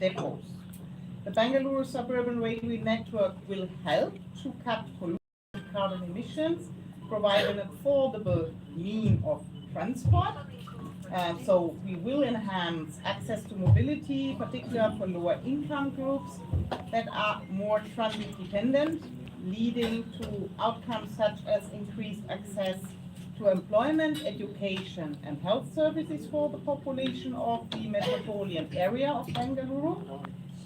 depots. The Bangalore Suburban Railway Network will help to cut pollution and carbon emissions, provide an affordable mean of transport. So we will enhance access to mobility, particularly for lower income groups that are more transit dependent, leading to outcomes such as increased access to employment, education, and health services for the population of the metropolitan area of Bangalore.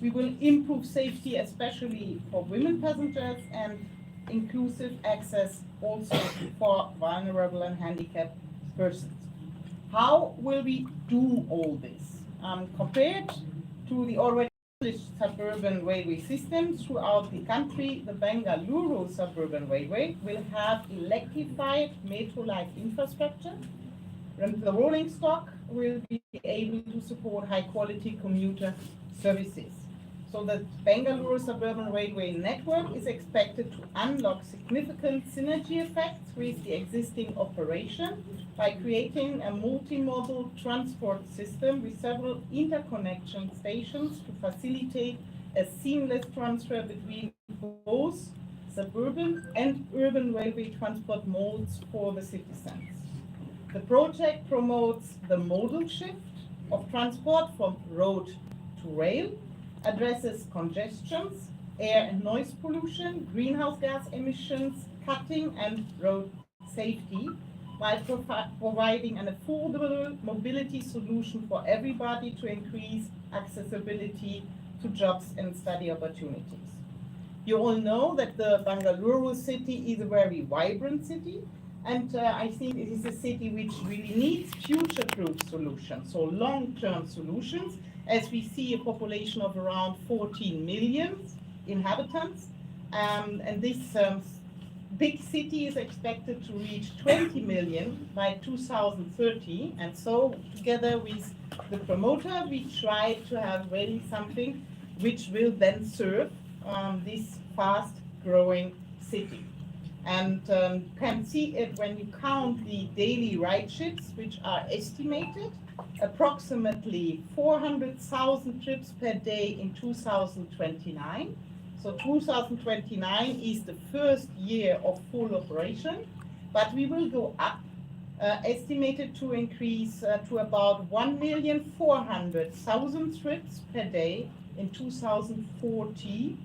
We will improve safety, especially for women passengers, and inclusive access also for vulnerable and handicapped persons. How will we do all this? Compared to the already established suburban railway systems throughout the country, the Bangalore Suburban Railway will have electrified metro-like infrastructure, and the rolling stock will be able to support high-quality commuter services. So the Bangalore Suburban Railway Network is expected to unlock significant synergy effects with the existing operation by creating a multimodal transport system with several interconnection stations to facilitate a seamless transfer between both suburban and urban railway transport modes for the citizens. The project promotes the modal shift of transport from road to rail, addresses congestions, air and noise pollution, greenhouse gas emissions, cutting and road safety, while providing an affordable mobility solution for everybody to increase accessibility to jobs and study opportunities. You all know that the Bangalore city is a very vibrant city, and I think it is a city which really needs future-proof solutions, so long-term solutions, as we see a population of around 14 million inhabitants, and this big city is expected to reach 20 million by 2030, and so together with the promoter we try to have really something which will then serve this fast growing city. And can see it when you count the daily ride trips, which are estimated approximately 400,000 trips per day in 2029. So 2029 is the first year of full operation, but we will go up, estimated to increase to about 1,400,000 trips per day in 2040,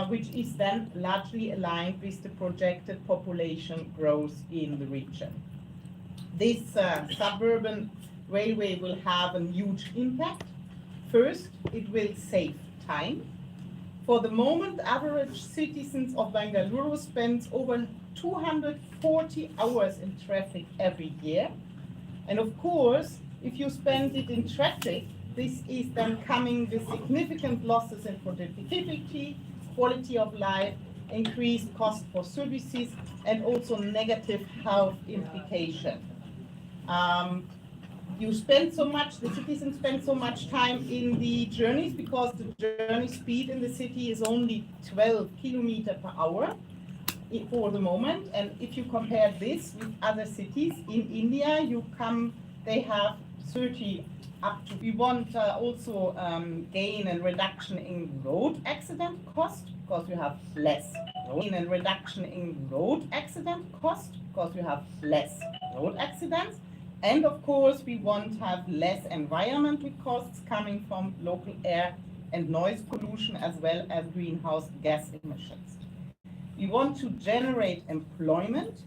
which is then largely aligned with the projected population growth in the region. This suburban railway will have a huge impact. First, it will save time. For the moment, average citizens of Bangalore spend over 240 hours in traffic every year. And of course, if you spend it in traffic, this is then coming with significant losses in productivity, quality of life, increased cost for services, and also negative health implications. You spend so much, the citizens spend so much time in the journeys because the journey speed in the city is only 12 kilometers per hour for the moment. And if you compare this with other cities in India, they have 30 up to. We want also gain and reduction in road accident cost because you have less gain and reduction in road accident cost because you have less road accidents. And of course, we want to have less environmental costs coming from local air and noise pollution as well as greenhouse gas emissions. We want to generate employment,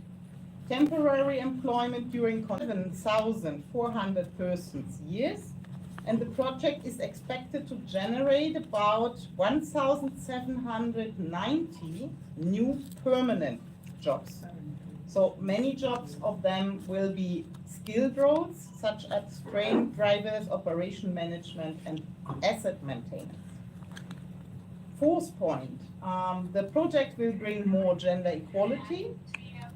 temporary employment during 7,400 persons years, and the project is expected to generate about 1,790 new permanent jobs. So many jobs of them will be skilled roles, such as train drivers, operation management, and asset maintenance. Fourth point, the project will bring more gender equality,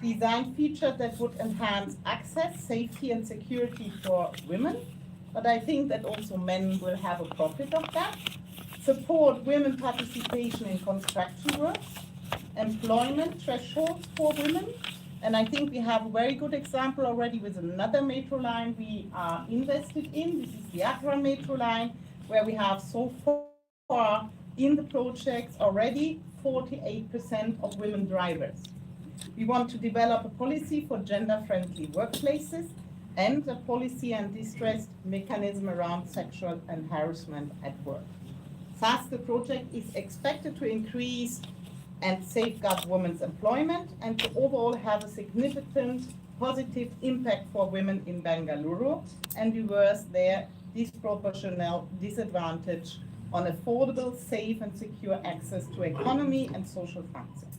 design features that would enhance access, safety, and security for women, but I think that also men will have a profit of that, support women participation in construction work, employment thresholds for women, and I think we have a very good example already with another metro line we are invested in. This is the Agra metro line, where we have so far in the projects already 48% of women drivers. We want to develop a policy for gender-friendly workplaces and a policy and distress mechanism around sexual and harassment at work. Thus, the project is expected to increase and safeguard women's employment and to overall have a significant positive impact for women in Bengaluru and reverse their disproportional disadvantage on affordable, safe and secure access to economy and social functions.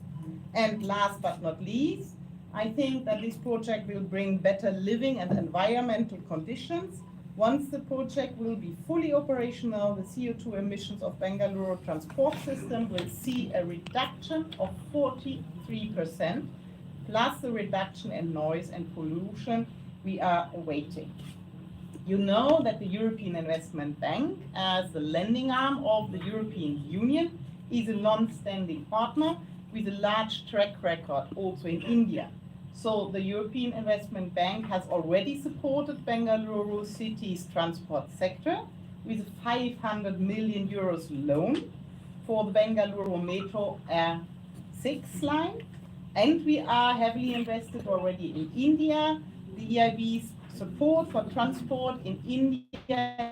And last but not least, I think that this project will bring better living and environmental conditions. Once the project will be fully operational, the CO2 emissions of Bengaluru transport system will see a reduction of 43%, plus the reduction in noise and pollution we are awaiting. You know that the European Investment Bank, as the lending arm of the European Union, is a long-standing partner with a large track record also in India. So the European Investment Bank has already supported Bengaluru city's transport sector with a 500 million euros loan for the Bengaluru Metro R6 line. And we are heavily invested already in India. The EIB's support for transport in India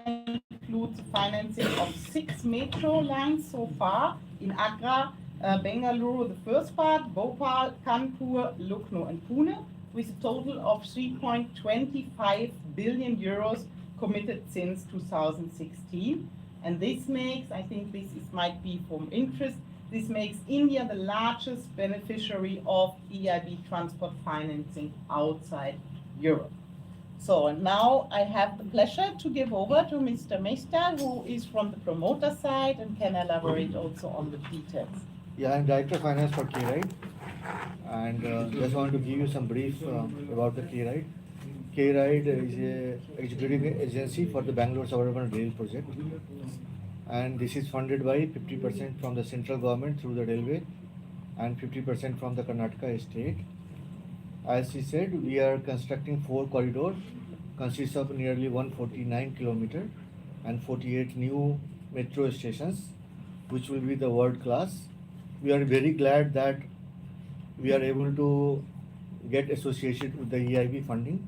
includes financing of 6 metro lines so far in Agra, Bengaluru, the first part, Bhopal, Kanpur, Lucknow and Pune, with a total of 3.25 billion euros committed since 2016. And this makes, I think might be from interest, this makes India the largest beneficiary of EIB transport financing outside Europe. So now I have the pleasure to give over to Mr. Mehta, who is from the promoter side and can elaborate also on the details. Yeah, I'm Director of Finance for K-Ride, and just want to give you some brief about the K-Ride. K-Ride is a executive agency for the Bangalore Suburban Rail Project, and this is funded by 50% from the central government through the railway and 50% from the Karnataka state. As he said, we are constructing 4 corridors, consists of nearly 149 kilometers and 48 new metro stations, which will be the world class. We are very glad that we are able to get associated with the EIB funding,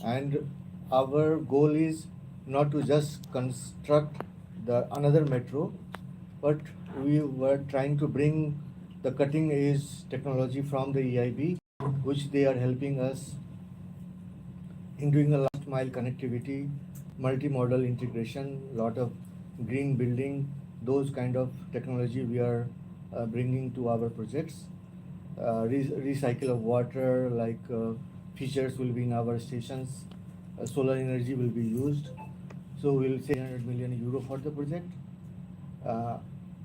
and our goal is not to just construct another metro, but we were trying to bring the cutting edge technology from the EIB, which they are helping us in doing a last mile connectivity, multimodal integration, lot of green building, those kind of technology we are bringing to our projects. Recycle of water, like features will be in our stations. Solar energy will be used. So we'll say 100 million euro for the project.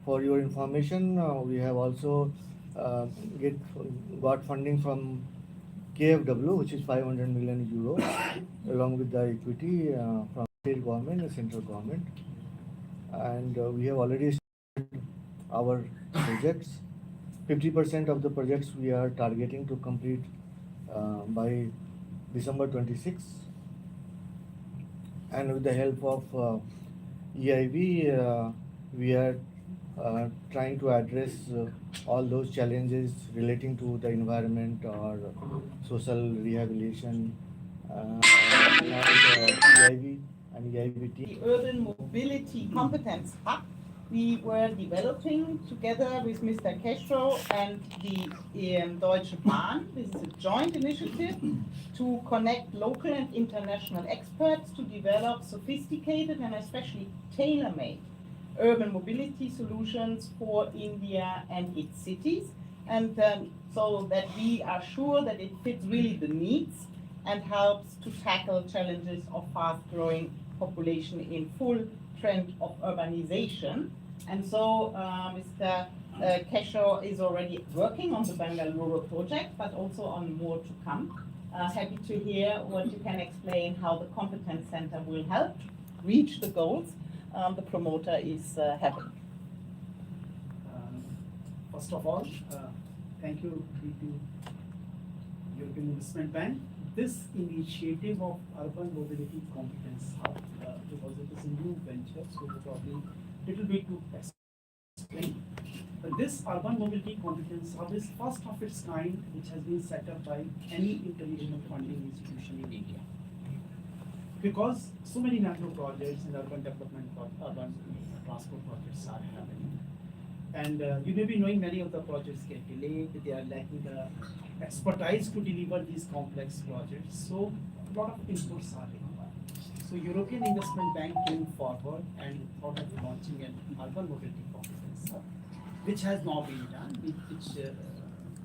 For your information, we have also got funding from KFW, which is 500 million euro, along with the equity from state government and central government. And we have already started our projects. 50% of the projects we are targeting to complete by December 26. And with the help of EIB, we are trying to address all those challenges relating to the environment or social rehabilitation. EIB and EIB team. The Urban Mobility Competence Hub we were developing together with Mr. Castro and the Deutsche Bahn. This is a joint initiative to connect local and international experts to develop sophisticated and especially tailor-made urban mobility solutions for India and its cities, and so that we are sure that it fits really the needs and helps to tackle challenges of fast-growing population in full trend of urbanization. And so Mr. Keshaw is already working on the Bengaluru project, but also on more to come. Happy to hear what you can explain how the competence center will help reach the goals the promoter is having. First of all, thank you to European Investment Bank. This initiative of Urban Mobility Competence Hub, because it is a new venture, so probably little bit to explain. This urban mobility competence hub is first of its kind which has been set up by any international funding institution in India. Because so many metro projects and urban development, urban transport projects are happening. And you may be knowing many of the projects get delayed, they are lacking the expertise to deliver these complex projects. So a lot of inputs are required. So European Investment Bank came forward and thought of launching an urban mobility competence hub, which has now been done, which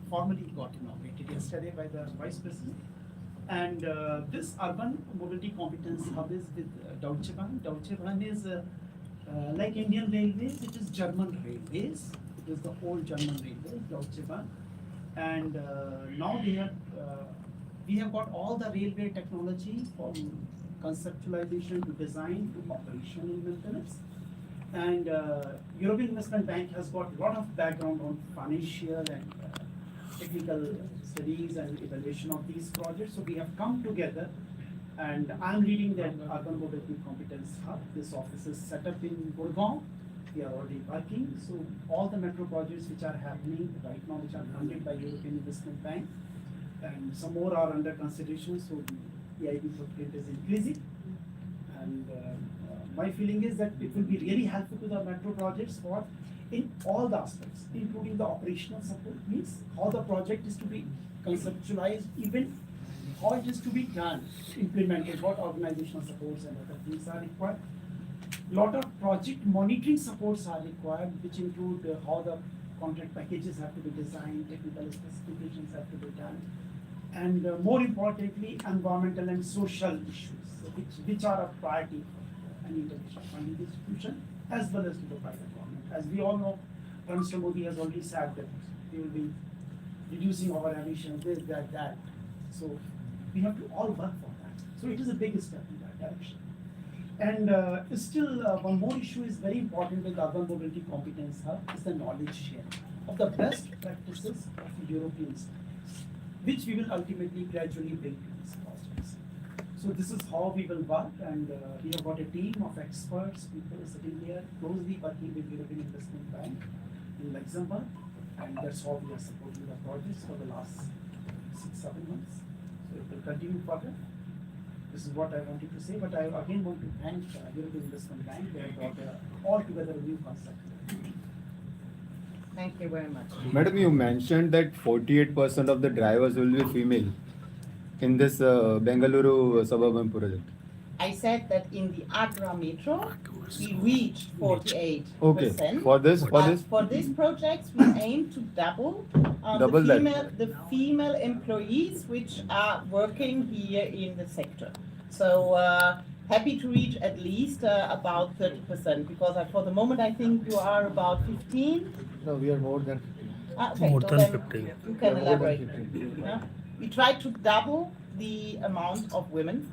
formally got inaugurated yesterday by the Vice President. And this urban mobility competence hub is with Deutsche Bahn. Deutsche Bahn is like Indian Railways, it is German Railways. It is the old German Railways, Deutsche Bahn. And now we have got all the railway technology from conceptualization to design to operational maintenance. And European Investment Bank has got a lot of background on financial and technical studies and evaluation of these projects. So we have come together, and I'm leading that urban mobility competence hub. This office is set up in Gurgaon. We are already working. So all the metro projects which are happening right now, which are funded by European Investment Bank, and some more are under consideration. So the EIB footprint is increasing. And my feeling is that it will be really helpful to the metro projects for in all the aspects, including the operational support, means how the project is to be conceptualized, even how it is to be done, implemented, what organizational supports and other things are required. Lot of project monitoring supports are required, which include how the contract packages have to be designed, technical specifications have to be done, and more importantly, environmental and social issues, which are a priority for any international funding institution as well as to the private government. As we all know, Prime Minister Modi has already said that we will be reducing our emissions, this, that. So we have to all work for that. So it is a big step in that direction. And still, one more issue is very important with the urban mobility competence hub is the knowledge sharing of the best practices of European studies, which we will ultimately gradually bring to these projects. So this is how we will work, and we have got a team of experts, people sitting here closely working with European Investment Bank in Luxembourg, and that's how we are supporting the projects for the last 6-7 months. So it will continue further. This is what I wanted to say, but I again want to thank European Investment Bank. They have brought altogether a new concept. Thank you very much. Madam, you mentioned that 48% of the drivers will be female in this Bengaluru suburban project. I said that in the Agra Metro, we reached 48%. Okay. For this project, we aim to double, Double that. the female employees which are working here in the sector. So happy to reach at least about 30%, because for the moment I think you are about 15. No, we are more than 50. More than 15. You can More than elaborate. 15. Yeah. We try to double the amount of women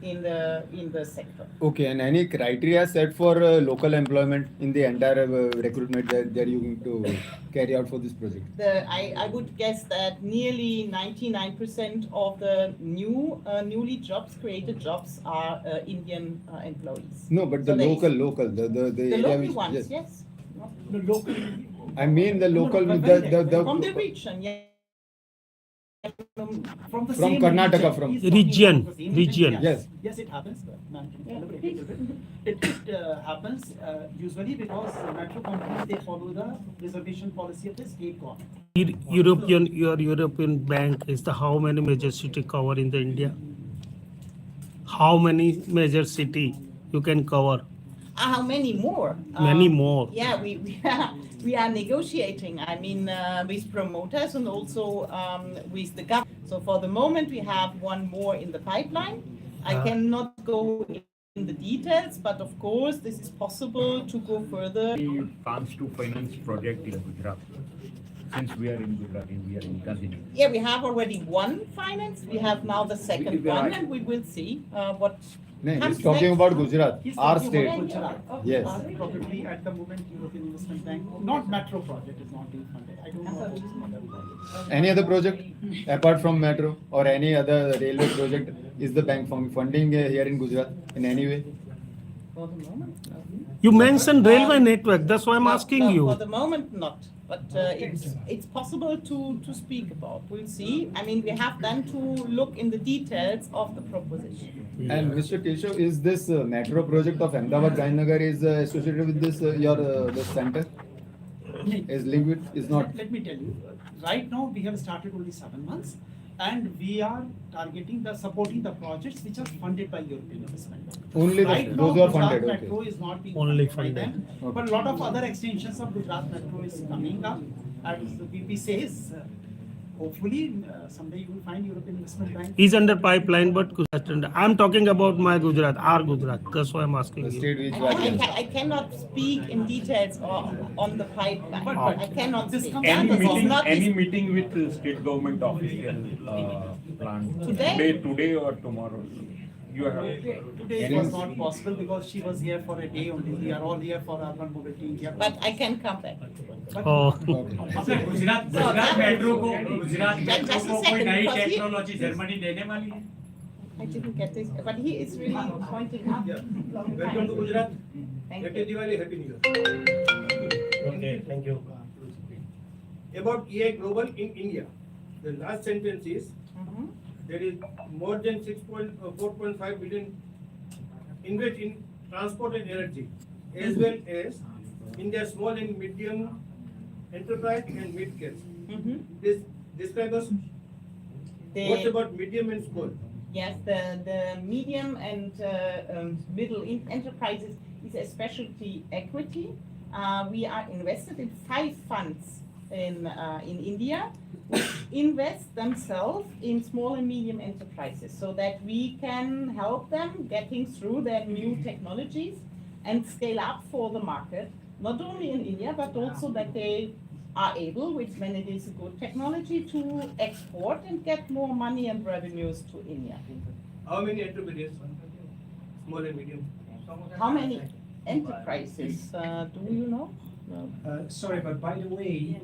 in the sector. Okay, and any criteria set for local employment in the entire recruitment that you're going to carry out for this project? I would guess that nearly 99% of the newly created jobs are Indian employees. No, but the So local, the The area local which, ones, yes. The local. I mean the local, No, From the the region, yeah. From the From same Karnataka, region. from- He's talking Region, about the same region. Yes. Yes, it happens. Ma'am, can you Yeah. elaborate a little bit? It happens usually because metro companies, they follow the reservation policy of the state government. Your European bank is the how many major city cover in the India? How many major city you can cover? How many more? Many more. Yeah, we are negotiating. I mean, with promoters and also with the government. So for the moment, we have one more in the pipeline. I cannot go in the details, but of course, this is possible to go further. Funds to finance project in Gujarat. Since we are in Gujarat and we are in continuing. Yeah, we have already one finance. We have now the second one, and we will see what no, comes he's talking next. about Gujarat, He's our talking state. about Gujarat. Yes. Probably at the moment, European Investment Bank, not metro project is not being funded. I don't know about this model. Any other project apart from metro or any other railway project is the bank funding here in Gujarat in any way? For the moment, no. You mentioned railway network, that's why I'm No, asking no, you. For the moment, not. But it's possible to speak about. We'll see. I mean, we have then to look in the details of the proposition. And Mr. Keshav, is this metro project of Ahmedabad Jayanagar is associated with this your the center? Is linked with is not? Let me tell you, right now we have started only 7 months, and we are targeting supporting the projects which are funded by European Investment Bank. Only Right those now, who are Gujarat funded, okay. Metro is not being Only funded by them, Okay. but a lot of other extensions of Gujarat Metro is coming up. As the VP says, hopefully someday you will find European Investment Bank. Is under pipeline, but Gujarat under. I'm talking about my Gujarat, our Gujarat. That's why I'm asking The you. state which I cannot speak in details on the pipeline. But I cannot this speak. comes Yeah, Any this is meeting, not any this- meeting with the state government official planned Today? today or tomorrow? You have. Today it was not possible because she was here for a day only. We are all here for urban mobility India. But I can come back. Oh, अपने Gujarat So Gujarat that- metro को Gujarat metro Just a को कोई second, नई because he- technology Germany देने वाली है I didn't get this, but he is really pointing up. Welcome to Gujarat. Thank Happy you. Diwali, Happy New Year. Okay thank you About AI Global in India, the last sentence is Mhm. there is more than 4.5 billion invest in transport and energy, as well as in their small and medium enterprise and mid caps. Mhm. This describe us. The- What about medium and small? Yes, the medium and middle enterprises is a specialty equity. We are invested in 5 funds in India, which invest themselves in small and medium enterprises so that we can help them getting through their new technologies and scale up for the market, not only in India, but also that they are able, which when it is a good technology, to export and get more money and revenues to India. How many enterprises? Small and medium. How many enterprises, do you know? No. Sorry, but by the way,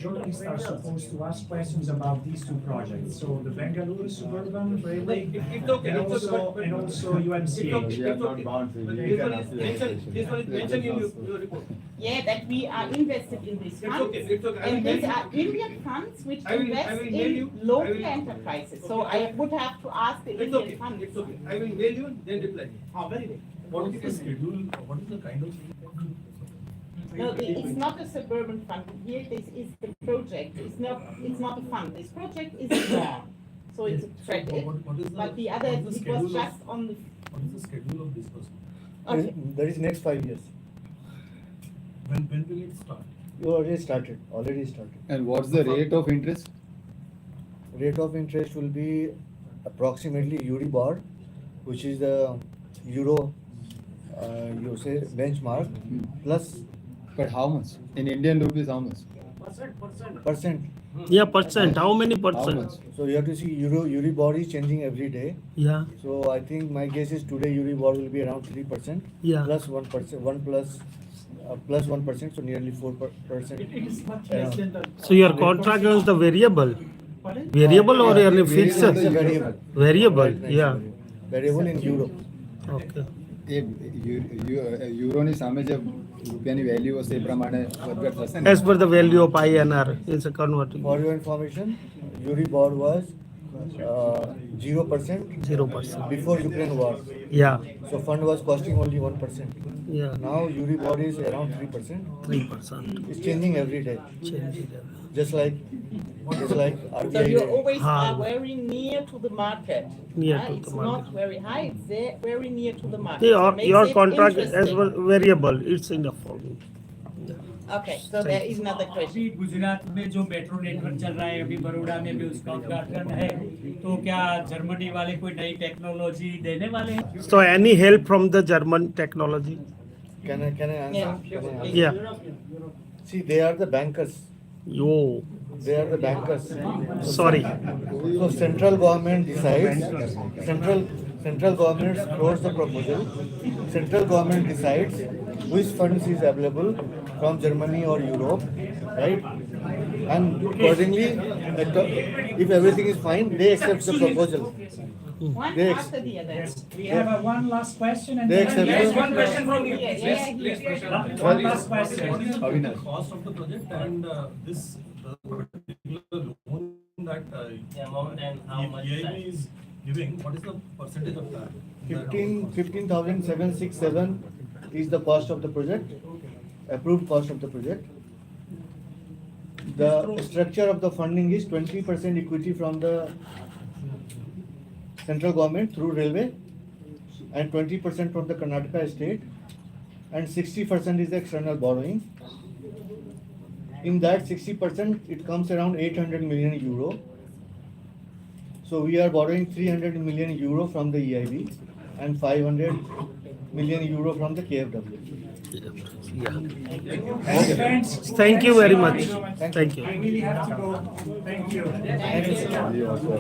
journalists are supposed to ask questions about these 2 projects. So the Bengaluru Suburban Railway It's okay. and It's also, okay. and also It's UMCH. okay. We are It's not okay. bound to- But we this can one is ask the mentioned. This one is mentioned in your report. Yeah, that we are invested in these It's funds. okay, it's okay. I will And these mail are Indian funds which I will invest mail in you. local I will- enterprises. So Okay. I would have to ask the It's Indian okay. funds. It's okay. I will mail you, then reply. Oh, very good. What is the schedule, what is the kind of? No, it's not a suburban fund. Here, this is the project. It's not a fund. This project is a bond. So it's a credit. What is the- But the other, what is the it was schedule of- just on the, What is the schedule of disbursement? okay. That is next 5 years. When will it start? You already started. And what's the rate of interest? Rate of interest will be approximately Euribor, which is the euro, you say benchmark, plus But how much? In Indian rupees, how much? percent. yeah, percent. How many How percent? much? So you have to see Euribor is changing every day. Yeah, So I think my guess is today Euribor will be around 3%. Yeah. Plus 1%, plus 1%, so nearly 4%. It is much less than the. so your contract is the variable? Pardon? Variable or Yeah, any it's fixed? a variable. Variable, Right, right, yeah. Variable in euro. Okay. યુરોની સામે જે રૂપિયાની value હશે એ પ્રમાણે વધઘટ થશે ને? As per the value of INR, it's a converting. For your information, Euribor was 0% 0%. before Ukraine war. Yeah, So fund was costing only 1%. yeah, Now Euribor is around 3%. 3%. It's changing every day. Change it. Just like So RBI. you always High. are very near to the market. Near Ah, to it's the not market. very high, it's there, very near to the market. Your, So makes your it contract as interesting. well variable, it's enough for me. Okay, so there is another अभी question. Gujarat में जो metro network चल रहा है अभी बड़ौदा में भी उसका उद्घाटन है तो क्या जर्मनी वाले कोई नई टेक्नोलॉजी देने वाले हैं So any help from the German technology? Can I answer? Yeah. Can I answer? Yeah. See, they are the bankers. Yo, They are the bankers. sorry. So central government decides, central government floats the proposal, central government decides which funds is available from Germany or Europe, right? And accordingly, if everything is fine, they accept the proposal. One They after the other. Yes, we have one last question and They then. accept Yes, it. one question from you. Yeah, Yes, yeah, please. yeah. One last question. What is the Avinash. cost of the project and this particular loan that EIB is giving, what is the percentage of that? 15,767 is the cost of the project, approved cost of the project. The structure of the funding is 20% equity from the central government through railway and 20% from the Karnataka state and 60% is the external borrowing. In that 60% it comes around 800 million euro. So we are borrowing 300 million euro from the EIB and 500 million euro from the KfW. Thanks, friends. Thank you very much. Thank Thank you. I really have to go. Thank you. Thank you. You also.